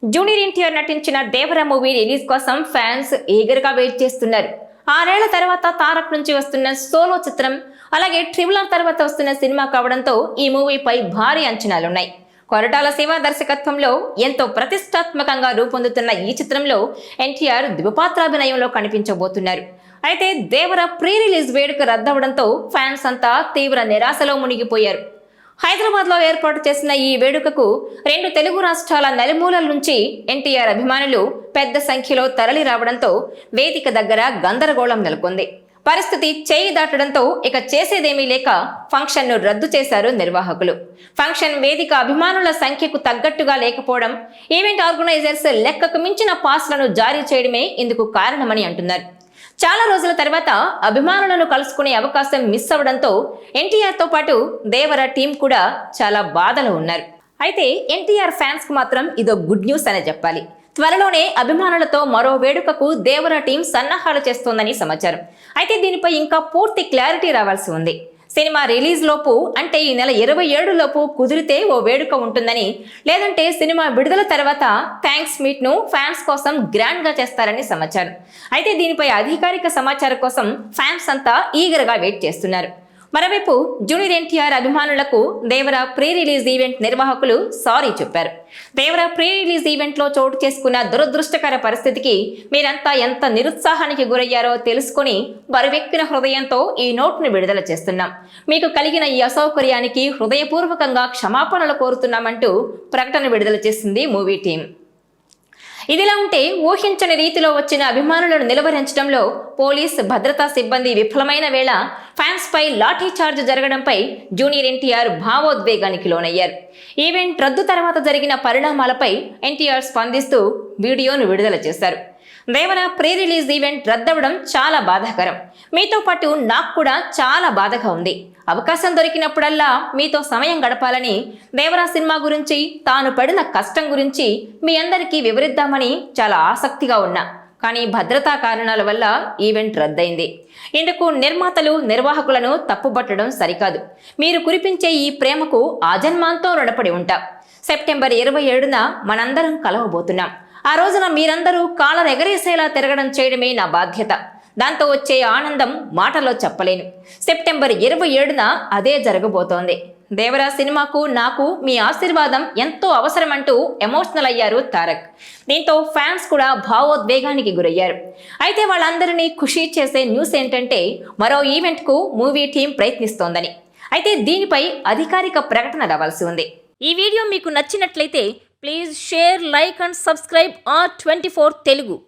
Junior NTR నటించిన దేవర movie release కోసం fans eager గా వెయిట్ చేస్తున్నారు. 6 ఏళ్ల తర్వాత తారక్ నుంచి వస్తున్న సోలో చిత్రం, అలాగే ట్రిపుల్ ఆర్ తర్వాత వస్తున్న సినిమా కావడంతో ఈ మూవీపై భారీ అంచనాలున్నాయి. కొరటాల శివ దర్శకత్వంలో ఎంతో ప్రతిష్టాత్మకంగా రూపొందుతున్న ఈ చిత్రంలో ఎన్టీఆర్ ద్విపాత్రాభినయంలో కనిపించబోతున్నారు. అయితే దేవర ప్రీ రిలీజ్ వేడుక రద్దవడంతో ఫ్యాన్స్ అంతా తీవ్ర నిరాశలో మునిగిపోయారు. హైదరాబాద్ లో ఏర్పాటు చేసిన ఈ వేడుకకు 2 తెలుగు రాష్ట్రాల నలుమూలల నుంచి ఎన్టీఆర్ అభిమానులు పెద్ద సంఖ్యలో తరలి రావడంతో వేదిక దగ్గర గందరగోళం నెలకొంది. పరిస్థితి చేయి దాటడంతో ఇక చేసేదేమీ లేక ఫంక్షన్ ను రద్దు చేశారు నిర్వాహకులు. ఫంక్షన్ వేదిక అభిమానుల సంఖ్యకు తగ్గట్టుగా లేకపోవడం, ఈవెంట్ ఆర్గనైజర్స్ లెక్కకు మించిన పాస్లను జారీ చేయడమే ఇందుకు కారణమని అంటున్నారు. చాలా రోజుల తర్వాత అభిమానులను కలుసుకునే అవకాశం మిస్ అవడంతో ఎన్టీఆర్ తో పాటు దేవర టీం కూడా చాలా బాధలో ఉన్నారు. అయితే ఎన్టీఆర్ ఫ్యాన్స్ కు మాత్రం ఇదో గుడ్ న్యూస్ అనే చెప్పాలి. త్వరలోనే అభిమానులతో మరో వేడుకకు దేవర టీం సన్నాహాలు చేస్తోందని సమాచారం. అయితే దీనిపై ఇంకా పూర్తి క్లారిటీ రావాల్సి ఉంది. సినిమా రిలీజ్ లోపు, అంటే ఈ నెల 27 లోపు కుదిరితే ఓ వేడుక ఉంటుందని, లేదంటే సినిమా విడుదల తర్వాత థ్యాంక్స్ మీట్ ను ఫ్యాన్స్ కోసం గ్రాండ్ గా చేస్తారని సమాచారం. అయితే దీనిపై అధికారిక సమాచారం కోసం ఫ్యాన్స్ అంతా ఈగర్ గా వెయిట్ చేస్తున్నారు. మరోవైపు జూనియర్ ఎన్టీఆర్ అభిమానులకు దేవర ప్రీ రిలీజ్ ఈవెంట్ నిర్వాహకులు సారీ చెప్పారు. దేవర ప్రీ రిలీజ్ ఈవెంట్ లో చోటు చేసుకున్న దురదృష్టకర పరిస్థితికి మీరంతా ఎంత నిరుత్సాహానికి గురయ్యారో తెలుసుకుని బరువెక్కిన హృదయంతో ఈ నోట్ను విడుదల చేస్తున్నాం. మీకు కలిగిన ఈ అసౌకర్యానికి హృదయపూర్వకంగా క్షమాపణలు కోరుతున్నామంటూ ప్రకటన విడుదల చేసింది మూవీ టీం. ఇదిలా ఉంటే ఊహించని రీతిలో వచ్చిన అభిమానులను నిలువరించడంలో పోలీస్ భద్రతా సిబ్బంది విఫలమైన వేళ ఫ్యాన్స్ పై లాఠీ చార్జ్ జరగడంపై జూనియర్ ఎన్టీఆర్ భావోద్వేగానికి లోనయ్యారు. ఈవెంట్ రద్దు తర్వాత జరిగిన పరిణామాలపై ఎన్టీఆర్ స్పందిస్తూ వీడియోను విడుదల చేశారు. దేవర ప్రీ రిలీజ్ ఈవెంట్ రద్దవడం చాలా బాధాకరం. మీతో పాటు నాకు కూడా చాలా బాధగా ఉంది. అవకాశం దొరికినప్పుడల్లా మీతో సమయం గడపాలని, దేవర సినిమా గురించి, తాను పడిన కష్టం గురించి మీ అందరికీ వివరిద్దామని చాలా ఆసక్తిగా ఉన్నా. కానీ భద్రతా కారణాల వల్ల ఈవెంట్ రద్దయింది. ఇందుకు నిర్మాతలు, నిర్వాహకులను తప్పుపట్టడం సరికాదు. మీరు కురిపించే ఈ ప్రేమకు ఆజన్మాంతో రుణపడి ఉంటాం. సెప్టెంబర్ 27న మనందరం కలవబోతున్నాం. ఆ రోజున మీరందరూ కాళ్ళను ఎగరేసేలా తిరగడం చేయడమే నా బాధ్యత. దాంతో వచ్చే ఆనందం మాటలో చెప్పలేను. సెప్టెంబర్ 27న అదే జరగబోతోంది. దేవర సినిమాకు నాకు మీ ఆశీర్వాదం ఎంతో అవసరమంటూ ఎమోషనల్ అయ్యారు తారక్. దీంతో ఫ్యాన్స్ కూడా భావోద్వేగానికి గురయ్యారు. అయితే వాళ్ళందరినీ ఖుషీ చేసే న్యూస్ ఏంటంటే మరో ఈవెంట్ కు మూవీ టీం ప్రయత్నిస్తోందని. అయితే దీనిపై అధికారిక ప్రకటన రావాల్సి ఉంది. ఈ వీడియో మీకు నచ్చినట్లయితే please share, like and subscribe R24 Telugu.